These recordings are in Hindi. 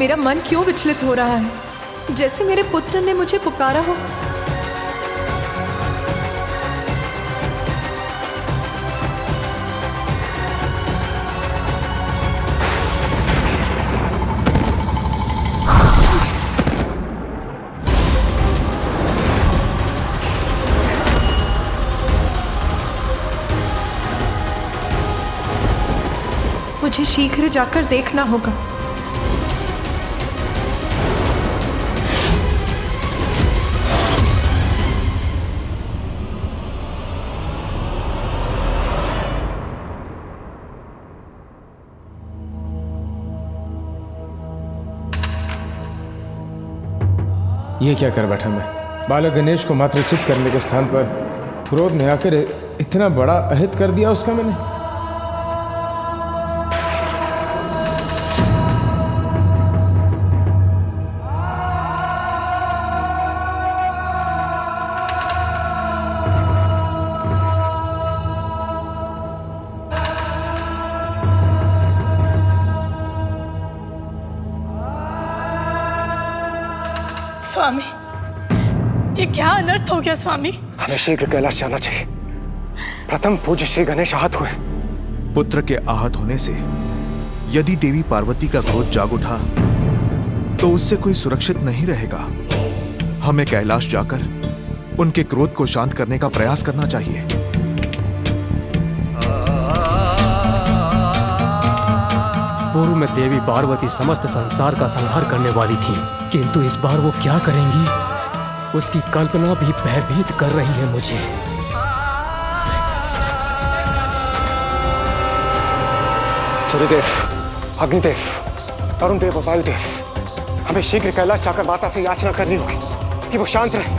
मेरा मन क्यों विचलित हो रहा है, जैसे मेरे पुत्र ने मुझे पुकारा हो। मुझे शीघ्र जाकर देखना होगा। ये क्या कर बैठा मैं? बालक गणेश को मातृचित करने के स्थान पर क्रोध ने आकर इतना बड़ा अहित कर दिया उसका मैंने। स्वामी, ये क्या अनर्थ हो गया स्वामी? हमें शीघ्र कैलाश जाना चाहिए। प्रथम पूज्य श्री गणेश आहत हुए। पुत्र के आहत होने से यदि देवी पार्वती का क्रोध जाग उठा तो उससे कोई सुरक्षित नहीं रहेगा। हमें कैलाश जाकर उनके क्रोध को शांत करने का प्रयास करना चाहिए। पूर्व में देवी पार्वती समस्त संसार का संहार करने वाली थी, किंतु इस बार वो क्या करेंगी, उसकी कल्पना भी भयभीत कर रही है मुझे। सूर्यदेव, अग्निदेव, अरुण देव और वायुदेव, हमें शीघ्र कैलाश जाकर माता से याचना करनी होगी कि वो शांत रहे,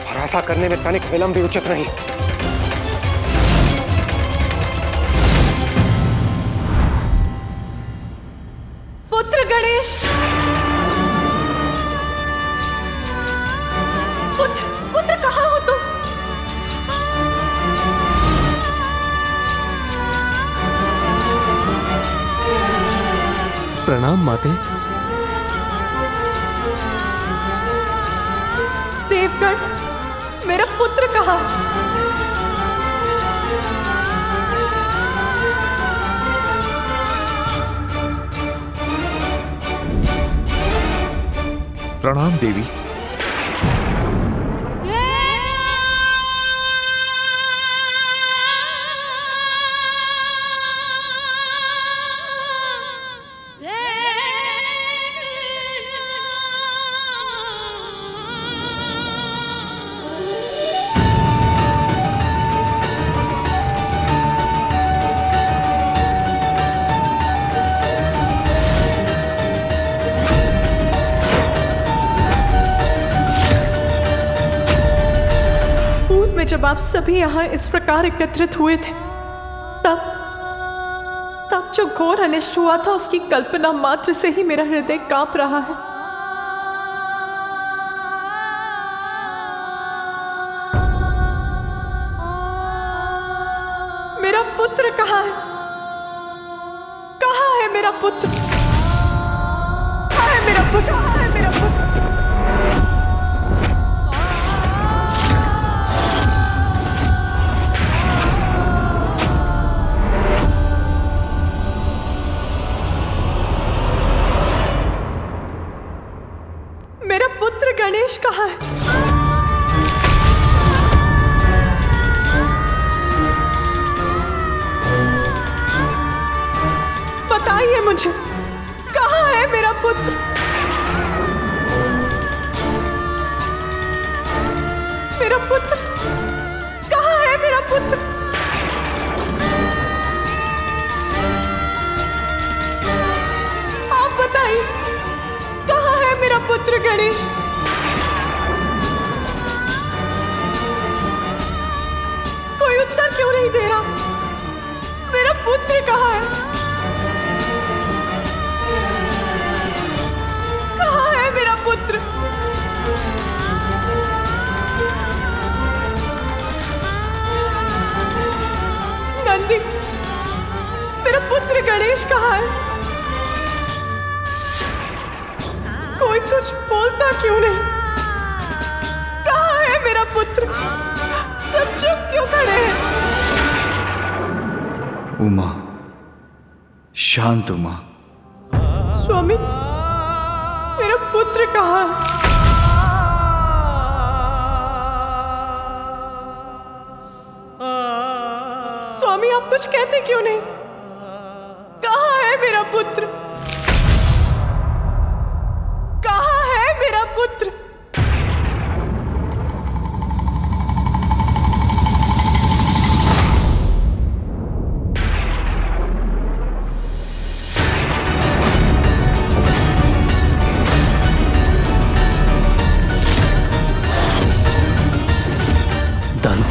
और ऐसा करने में तनिक विलंब भी उचित नहीं। पुत्र गणेश, पुत्र कहाँ हो तुम? प्रणाम माते। देवगण, मेरा पुत्र कहाँ? प्रणाम देवी। जब आप सभी यहाँ इस प्रकार एकत्रित हुए थे, तब जो घोर अनिष्ट हुआ था उसकी कल्पना मात्र से ही मेरा हृदय कांप रहा है। मेरा पुत्र कहाँ है? कहाँ है मेरा पुत्र? कहाँ है मेरा पुत्र? कहाँ है मेरा पुत्र? गणेश कहाँ है? बताइए मुझे, कहाँ है मेरा पुत्र? मेरा पुत्र कहाँ है? मेरा पुत्र आप बताइए, कहाँ है मेरा पुत्र गणेश? उत्तर क्यों नहीं दे रहा? मेरा पुत्र कहाँ है? कहाँ है मेरा पुत्र? नंदी, मेरा पुत्र गणेश कहाँ है? कुछ बोलता क्यों नहीं? कहाँ है मेरा पुत्र? सब चुप क्यों खड़े हैं? उमा, शांत उमा। स्वामी, मेरा पुत्र कहाँ है? स्वामी, आप कुछ कहते क्यों नहीं? कहाँ है मेरा पुत्र? कहाँ है मेरा पुत्र? दंत,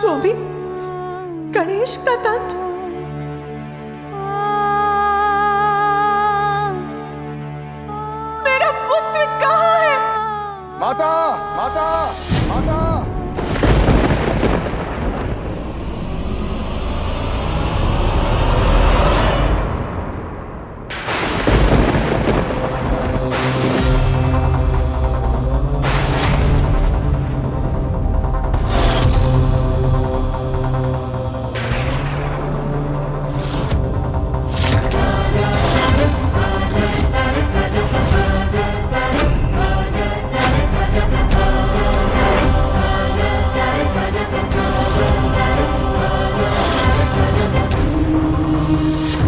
स्वामी, गणेश का दंत। मेरा पुत्र कहाँ है? माता, माता, माता।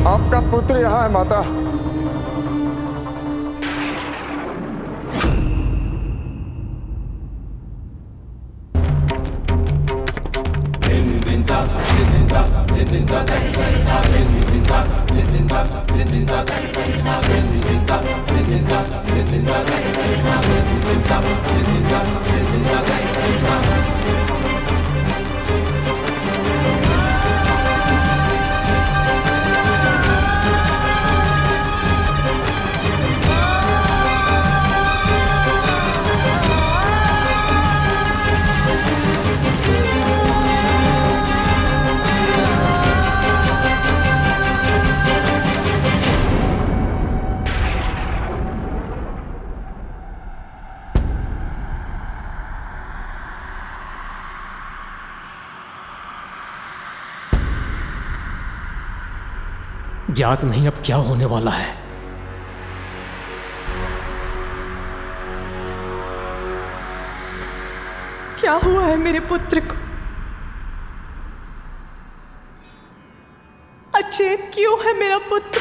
आपका पुत्र यहाँ है माता। ज्ञात नहीं अब क्या होने वाला है। क्या हुआ है मेरे पुत्र को? अचेत क्यों है मेरा पुत्र?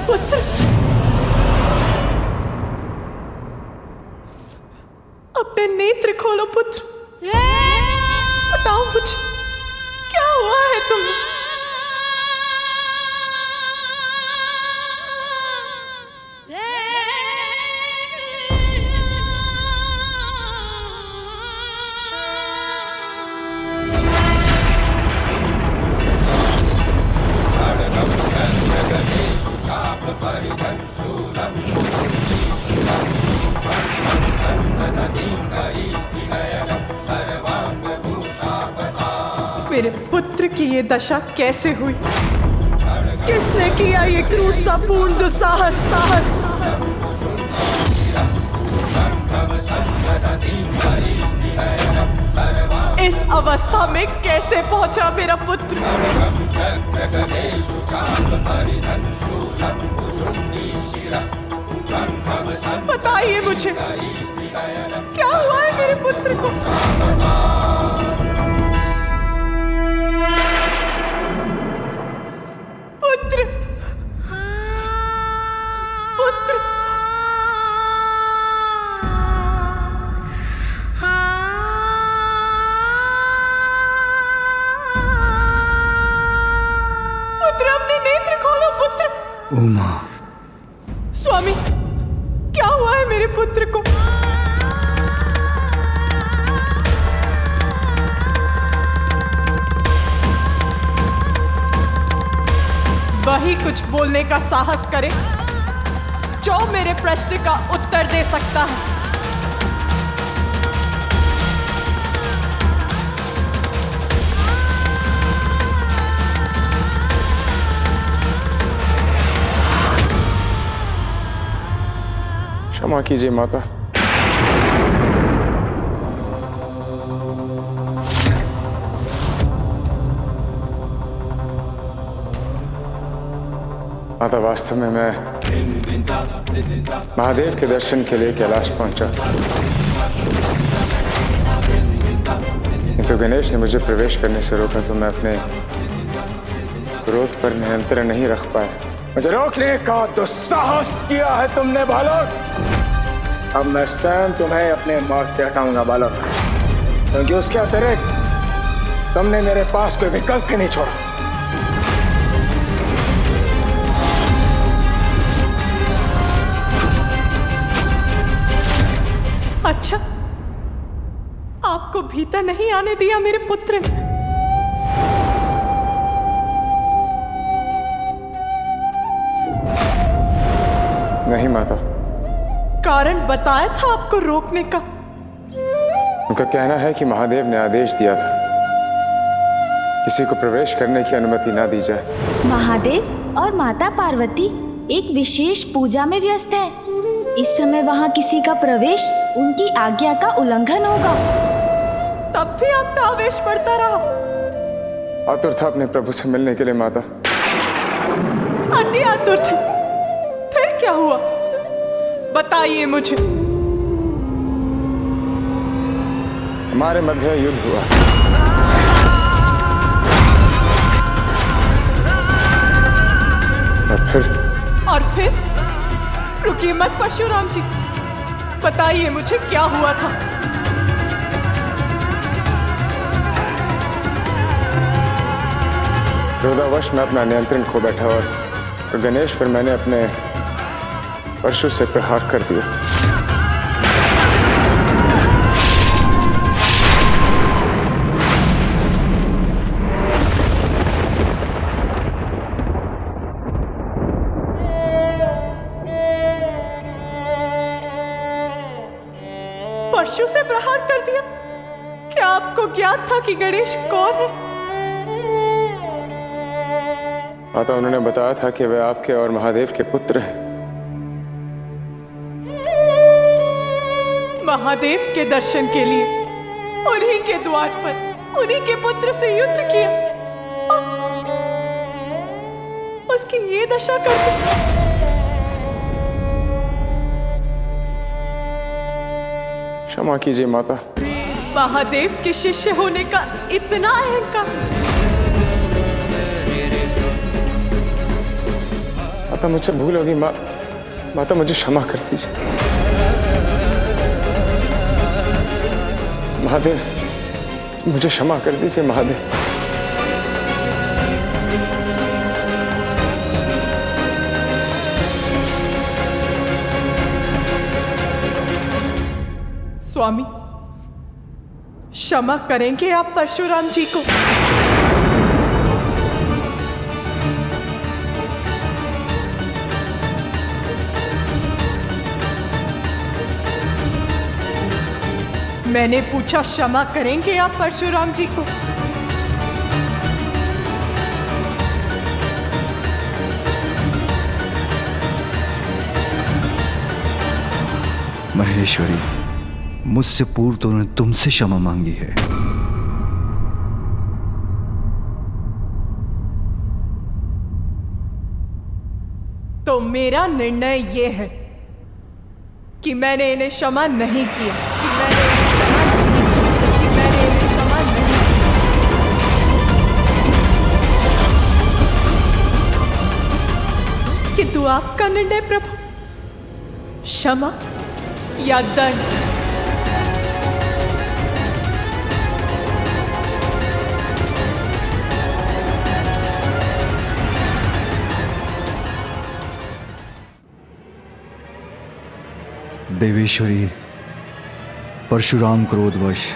पुत्र, अपने नेत्र खोलो पुत्र। बताओ मुझे, क्या हुआ है तुम्हें? मेरे पुत्र की ये दशा कैसे हुई? किसने किया ये क्रूरतापूर्ण दुस्साहस? इस अवस्था में कैसे पहुंचा मेरा पुत्र? बताइए मुझे, क्या हुआ है मेरे पुत्र पुत्र को। पुत्र, पुत्र, पुत्र अपने नेत्र खोलो पुत्र। उमा, स्वामी, क्या हुआ है मेरे पुत्र को? वही कुछ बोलने का साहस करे जो मेरे प्रश्न का उत्तर दे सकता है। क्षमा कीजिए माता। माता, वास्तव में मैं महादेव के दर्शन के लिए कैलाश पहुंचा, किंतु गणेश ने मुझे प्रवेश करने से रोका तो मैं अपने क्रोध पर नियंत्रण नहीं रख पाया। मुझे रोकने का दुस्साहस किया है तुमने बालक। अब मैं स्वयं तुम्हें अपने मार्ग से हटाऊंगा बालक, क्योंकि उसके अतिरिक्त तुमने मेरे पास कोई विकल्प ही नहीं छोड़ा। अच्छा, आपको भीतर नहीं आने दिया मेरे पुत्र ने? नहीं माता। कारण बताया था आपको रोकने का? उनका कहना है कि महादेव ने आदेश दिया था किसी को प्रवेश करने की अनुमति ना दी जाए। महादेव और माता पार्वती एक विशेष पूजा में व्यस्त हैं। इस समय वहाँ किसी का प्रवेश उनकी आज्ञा का उल्लंघन होगा। तब भी आपका आवेश बढ़ता रहा। आतुर था अपने प्रभु से मिलने के लिए माता। अति आतुर थे। फिर क्या हुआ? बताइए मुझे। हमारे मध्य युद्ध हुआ। और फिर रुकिए मत परशुराम जी, बताइए मुझे क्या हुआ था। क्रोधावश मैं अपना नियंत्रण खो बैठा और गणेश पर मैंने अपने परशु से प्रहार कर दिया। परशु से प्रहार कर दिया? क्या आपको ज्ञात था कि गणेश कौन है? माता, उन्होंने बताया था कि वे आपके और महादेव के पुत्र हैं। महादेव के दर्शन के लिए उन्हीं के द्वार पर उन्हीं के पुत्र से युद्ध किया, उसकी ये दशा कर दी। क्षमा कीजिए माता। महादेव के शिष्य होने का इतना अहंकार। माता, मुझसे भूल होगी। माता, मुझे क्षमा कर दीजिए। महादेव, मुझे क्षमा कर दीजिए महादेव। स्वामी, क्षमा करेंगे आप परशुराम जी को? मैंने पूछा, क्षमा करेंगे आप परशुराम जी को? महेश्वरी, मुझसे पूर्व तो उन्होंने तुमसे क्षमा मांगी है। तो मेरा निर्णय यह है कि मैंने इन्हें क्षमा नहीं किया, कि मैंने इन्हें क्षमा नहीं किंतु आपका निर्णय प्रभु, क्षमा या दंड? देवेश्वरी, परशुराम क्रोधवश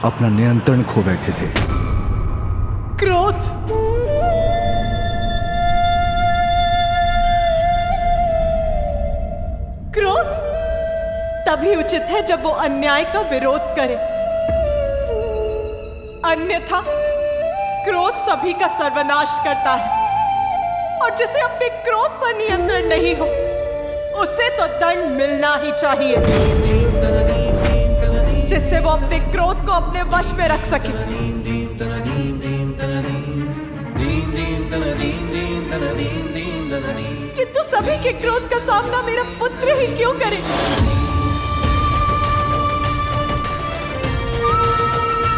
अपना नियंत्रण खो बैठे थे। क्रोध? क्रोध तभी उचित है जब वो अन्याय का विरोध करे, अन्यथा क्रोध सभी का सर्वनाश करता है। और जिसे अपने क्रोध पर नियंत्रण नहीं हो, उसे तो दंड मिलना ही चाहिए, जिससे वो अपने क्रोध को अपने वश में रख सके। किंतु सभी के क्रोध का सामना मेरा पुत्र ही क्यों करे?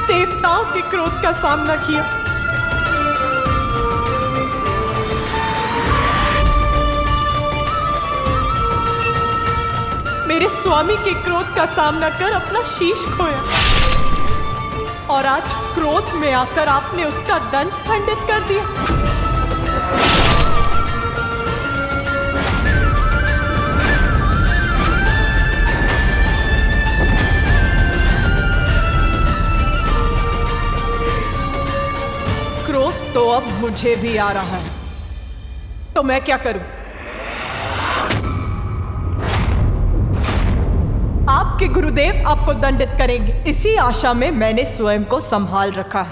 देवताओं के क्रोध का सामना किया, मेरे स्वामी के क्रोध का सामना कर अपना शीश खोया, और आज क्रोध में आकर आपने उसका दंड खंडित कर दिया। क्रोध तो अब मुझे भी आ रहा है, तो मैं क्या करूं? आपके गुरुदेव आपको दंडित करेंगे, इसी आशा में मैंने स्वयं को संभाल रखा है।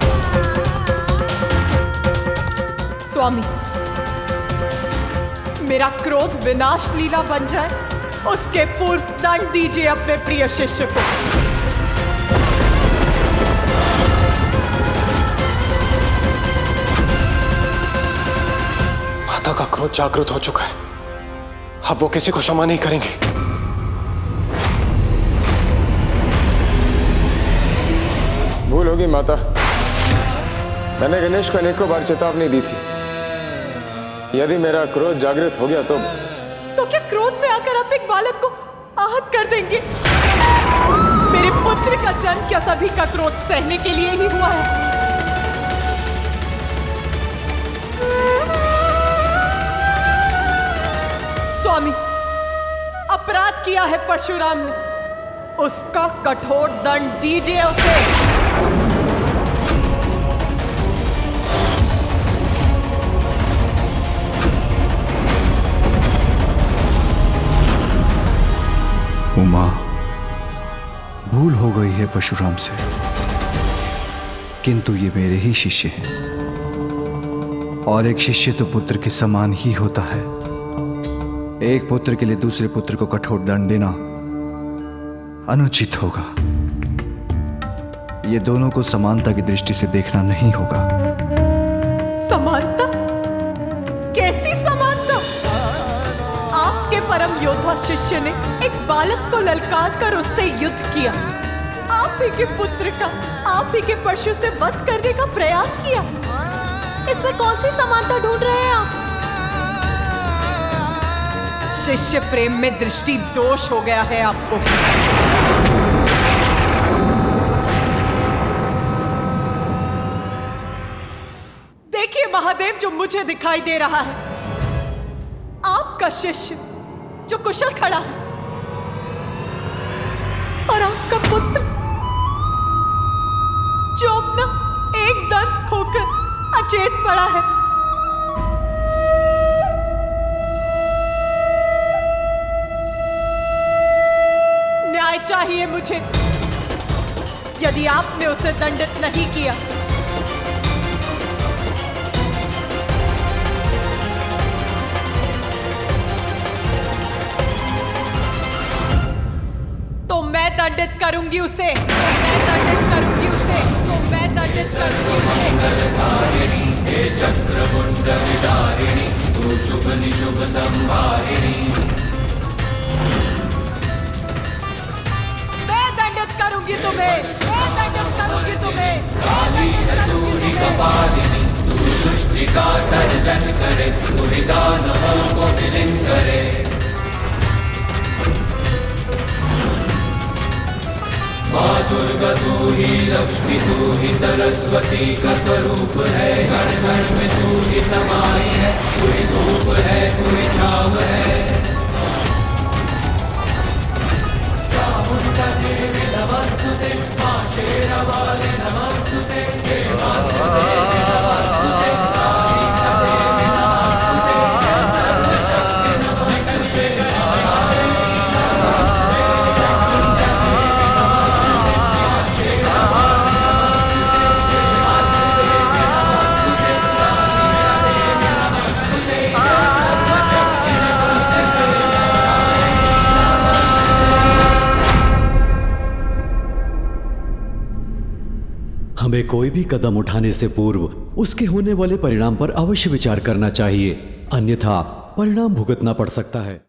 स्वामी, मेरा क्रोध विनाश लीला बन जाए, उसके पूर्व दंड दीजिए अपने प्रिय शिष्य को। माता का क्रोध जागृत हो चुका है, अब वो किसी को क्षमा नहीं करेंगे। भूल होगी माता, मैंने गणेश को अनेकों बार चेतावनी दी थी। यदि मेरा क्रोध जागृत हो गया तो क्या क्रोध में आकर आप एक बालक को आहत कर देंगे? मेरे पुत्र का जन्म क्या सभी का क्रोध सहने के लिए ही हुआ है? स्वामी, अपराध किया है परशुराम ने, उसका कठोर दंड दीजिए उसे। उमा, भूल हो गई है परशुराम से, किंतु ये मेरे ही शिष्य हैं, और एक शिष्य तो पुत्र के समान ही होता है। एक पुत्र के लिए दूसरे पुत्र को कठोर दंड देना अनुचित होगा। ये दोनों को समानता की दृष्टि से देखना नहीं होगा। समानता? कैसी समानता? आपके परम योद्धा शिष्य ने एक बालक को ललकार कर उससे युद्ध किया, आप ही के पुत्र का, आप ही के परशु से वध करने का प्रयास किया। इसमें कौन सी समानता ढूंढ रहे हैं आप? शिष्य प्रेम में दृष्टि दोष हो गया है आपको। देखिए महादेव, जो मुझे दिखाई दे रहा है, आपका शिष्य जो कुशल खड़ा है, और आपका पुत्र जो अपना एक दंत खोकर अचेत पड़ा है। न्याय चाहिए मुझे। यदि आपने उसे दंडित नहीं किया, तो मैं दंडित करूंगी उसे, मैं दंडित करूंगी उसे, तो मैं दंडित करूंगी उसे। हे चक्रमुंड विदारिणी, तू शुभ निशुभ संहारिणी, मैं दंडित करूंगी तुम्हें, मैं दंडित करूंगी तुम्हें, मैं दंडित करूंगी तुम्हें। हमें कोई भी कदम उठाने से पूर्व उसके होने वाले परिणाम पर अवश्य विचार करना चाहिए, अन्यथा परिणाम भुगतना पड़ सकता है।